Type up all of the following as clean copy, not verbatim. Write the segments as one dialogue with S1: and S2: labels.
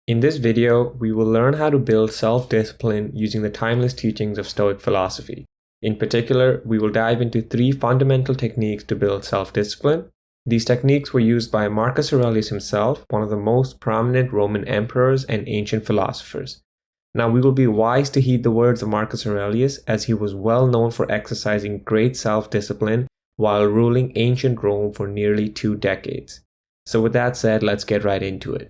S1: In this video, we will learn how to build self-discipline using the timeless teachings of Stoic philosophy. In particular, we will dive into 3 fundamental techniques to build self-discipline. These techniques were used by Marcus Aurelius himself, one of the most prominent Roman emperors and ancient philosophers. Now, we will be wise to heed the words of Marcus Aurelius, as he was well known for exercising great self-discipline while ruling ancient Rome for nearly 2 decades. So with that said, let's get right into it.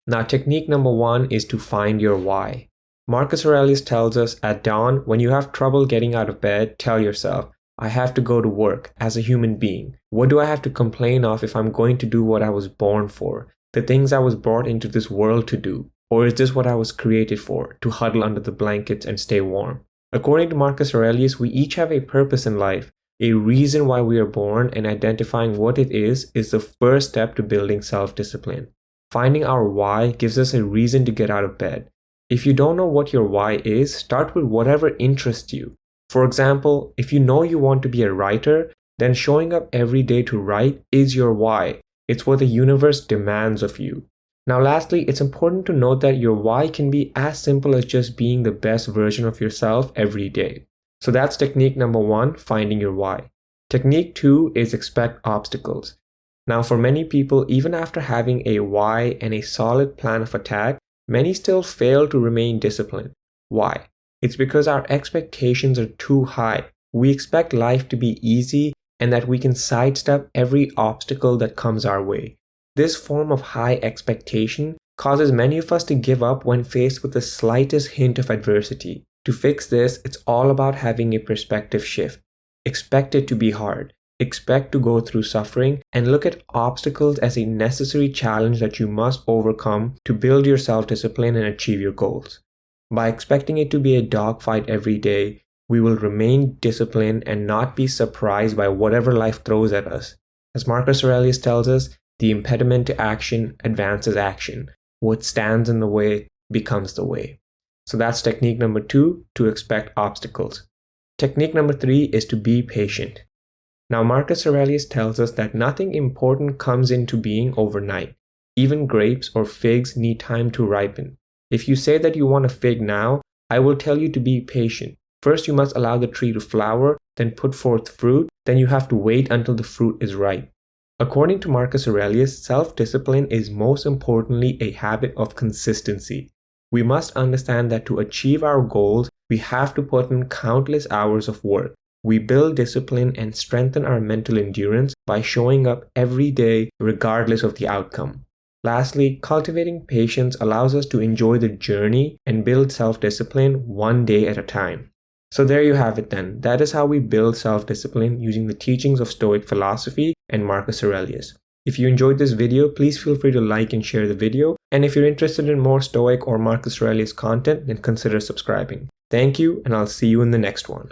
S1: Now, technique number 1 is to find your why. Marcus Aurelius tells us, at dawn, when you have trouble getting out of bed, tell yourself, I have to go to work as a human being. What do I have to complain of if I'm going to do what I was born for, the things I was brought into this world to do? Or is this what I was created for, to huddle under the blankets and stay warm? According to Marcus Aurelius, we each have a purpose in life, a reason why we are born, and identifying what it is the first step to building self-discipline. Finding our why gives us a reason to get out of bed. If you don't know what your why is, start with whatever interests you. For example, if you know you want to be a writer, then showing up every day to write is your why. It's what the universe demands of you. Now lastly, it's important to note that your why can be as simple as just being the best version of yourself every day. So that's technique number 1, finding your why. Technique 2 is expect obstacles. Now for many people, even after having a why and a solid plan of attack, many still fail to remain disciplined. Why? It's because our expectations are too high. We expect life to be easy and that we can sidestep every obstacle that comes our way. This form of high expectation causes many of us to give up when faced with the slightest hint of adversity. To fix this, it's all about having a perspective shift. Expect it to be hard. Expect to go through suffering, and look at obstacles as a necessary challenge that you must overcome to build your self-discipline and achieve your goals. By expecting it to be a dogfight every day, we will remain disciplined and not be surprised by whatever life throws at us. As Marcus Aurelius tells us, the impediment to action advances action. What stands in the way becomes the way. So that's technique number 2, to expect obstacles. Technique number 3 is to be patient. Now, Marcus Aurelius tells us that nothing important comes into being overnight. Even grapes or figs need time to ripen. If you say that you want a fig now, I will tell you to be patient. First, you must allow the tree to flower, then put forth fruit, then you have to wait until the fruit is ripe. According to Marcus Aurelius, self-discipline is most importantly a habit of consistency. We must understand that to achieve our goals, we have to put in countless hours of work. We build discipline and strengthen our mental endurance by showing up every day regardless of the outcome. Lastly, cultivating patience allows us to enjoy the journey and build self-discipline one day at a time. So there you have it then. That is how we build self-discipline using the teachings of Stoic philosophy and Marcus Aurelius. If you enjoyed this video, please feel free to like and share the video. And if you're interested in more Stoic or Marcus Aurelius content, then consider subscribing. Thank you, and I'll see you in the next one.